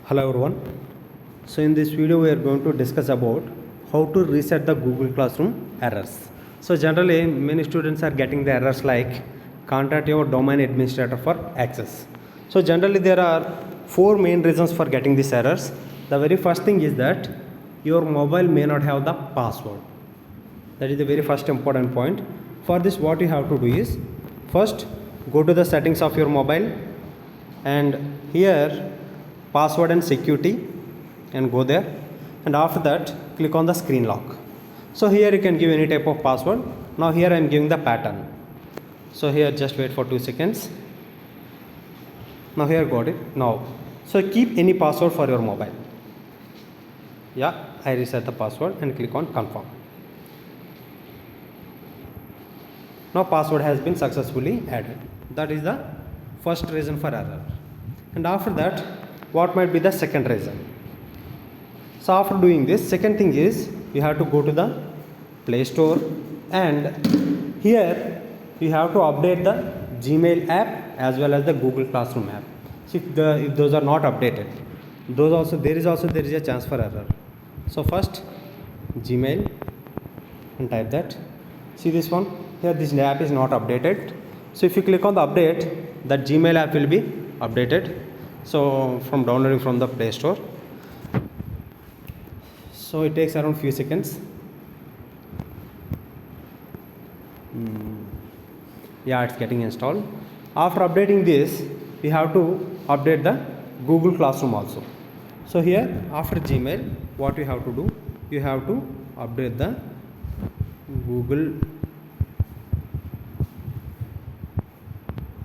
Hello everyone. So in this video we are going to discuss about how to reset the Google Classroom errors. So generally many students are getting the errors like contact your domain administrator for access. So generally there are four main reasons for getting these errors. The very first thing is that your mobile may not have the password. That is the very first important point. For this what you have to do is first go to the settings of your mobile and here password and security and go there, and after that click on the screen lock. So here you can give any type of password. Now here I am giving the pattern. So here just wait for 2 seconds. Now here got it. Now so keep any password for your mobile. Yeah, I reset the password and click on confirm. Now password has been successfully added. That is the first reason for error. And after that, what might be the second reason? So after doing this, second thing is you have to go to the Play Store, and here you have to update the Gmail app as well as the Google Classroom app. So if those are not updated, there is a chance for error. So first Gmail and type that. See this one here, this app is not updated. So if you click on the update, that Gmail app will be updated. So from downloading from the Play Store. So it takes around few seconds. Yeah, it's getting installed. After updating this, we have to update the Google Classroom also. So here after Gmail, what you have to do, you have to update the Google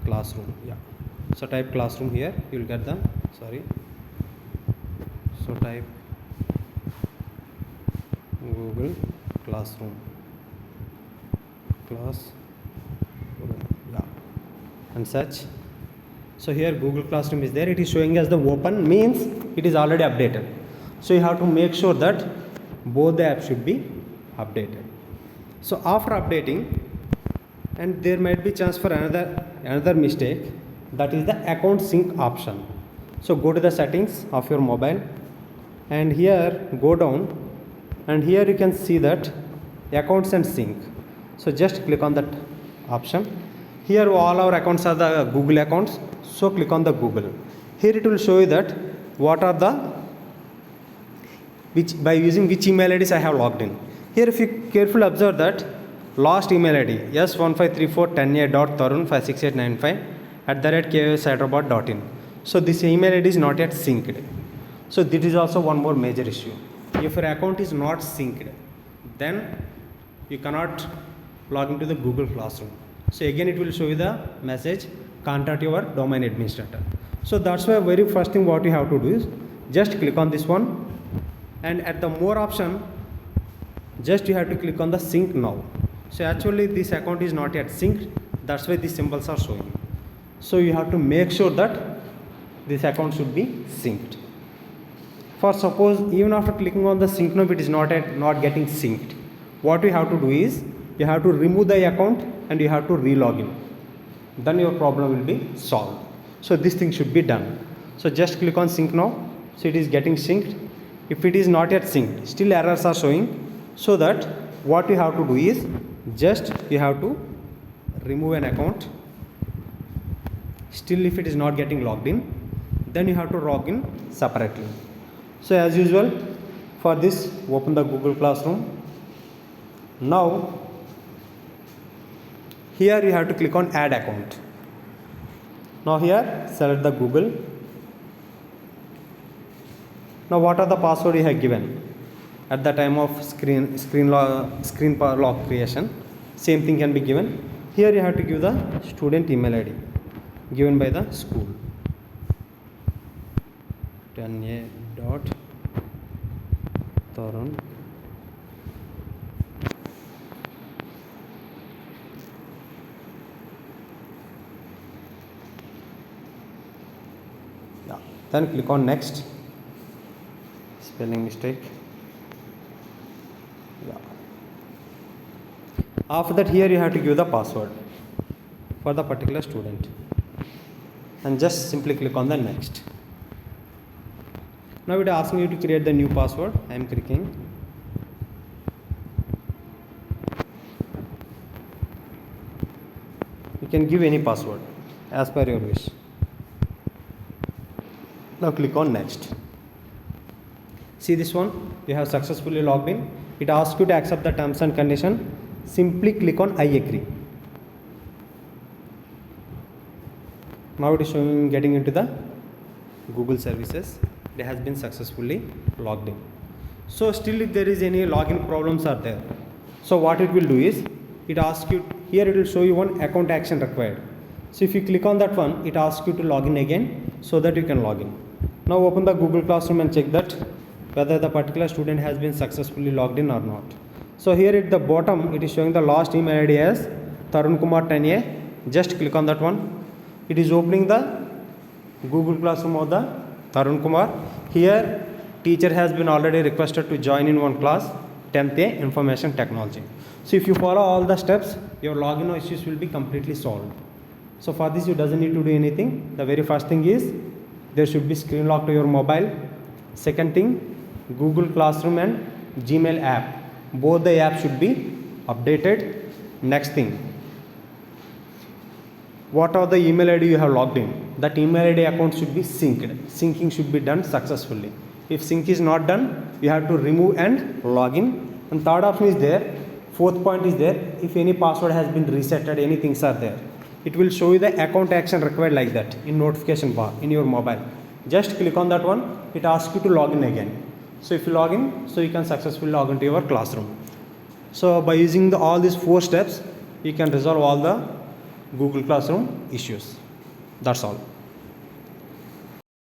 Classroom. Yeah, so type Classroom here, you will get the so type Google Classroom, yeah, and search. So here Google Classroom is there. It is showing as the open, means it is already updated. So you have to make sure that both the apps should be updated. So after updating, and there might be chance for another mistake, that is the account sync option. So go to the settings of your mobile, and here go down, and here you can see that accounts and sync. So just click on that option. Here all our accounts are the Google accounts, so click on the Google. Here it will show you that what are the by using which email IDs I have logged in. Here if you carefully observe that last email ID s153410.tarun56895@kvshyderabad.in. So this email ID is not yet synced. So this is also one more major issue. If your account is not synced, then you cannot log into the Google Classroom. So again it will show you the message, contact your domain administrator. So that's why very first thing what you have to do is just click on this one, and at the more option, just you have to click on the sync now. So actually this account is not yet synced, that's why these symbols are showing. So you have to make sure that this account should be synced. For suppose even after clicking on the sync now it is not getting synced, what you have to do is you have to remove the account and you have to re-log in. Then your problem will be solved. So this thing should be done. So just click on sync now. So it is getting synced. If it is not yet synced, still errors are showing. So that what you have to do is just you have to remove an account. Still if it is not getting logged in, then you have to log in separately. So as usual, for this open the Google Classroom. Now here you have to click on add account. Now here select the Google. Now what are the password you have given at the time of screen lock creation? Same thing can be given. Here you have to give the student email ID given by the school. 10a.tarun. Yeah. Then click on next. Spelling mistake. Yeah. After that here you have to give the password for the particular student, and just simply click on the next. Now it is asking you to create the new password. I am clicking. You can give any password as per your wish. Now click on next. See this one, you have successfully logged in. It asks you to accept the terms and condition. Simply click on I agree. Now it is showing getting into the Google services. It has been successfully logged in. So still if there is any login problems are there. So what it will do is, it asks you, here it will show you one account action required. So if you click on that one, it asks you to log in again so that you can log in. Now open the Google Classroom and check that whether the particular student has been successfully logged in or not. So here at the bottom, it is showing the last email ID as Tarun Kumar 10A. Just click on that one. It is opening the Google Classroom of the Tarun Kumar. Here, teacher has been already requested to join in one class, 10th A Information Technology. So if you follow all the steps, your login issues will be completely solved. So for this, you doesn't need to do anything. The very first thing is, there should be screen lock to your mobile. Second thing, Google Classroom and Gmail app. Both the apps should be updated. Next thing, what are the email ID you have logged in? That email ID account should be synced. Syncing should be done successfully. If sync is not done, you have to remove and log in. And third option is there. Fourth point is there. If any password has been resetted, any things are there, it will show you the account action required like that in notification bar in your mobile. Just click on that one. It asks you to log in again. So if you log in, so you can successfully log into your classroom. So by using all these 4 steps, you can resolve all the Google Classroom issues. That's all.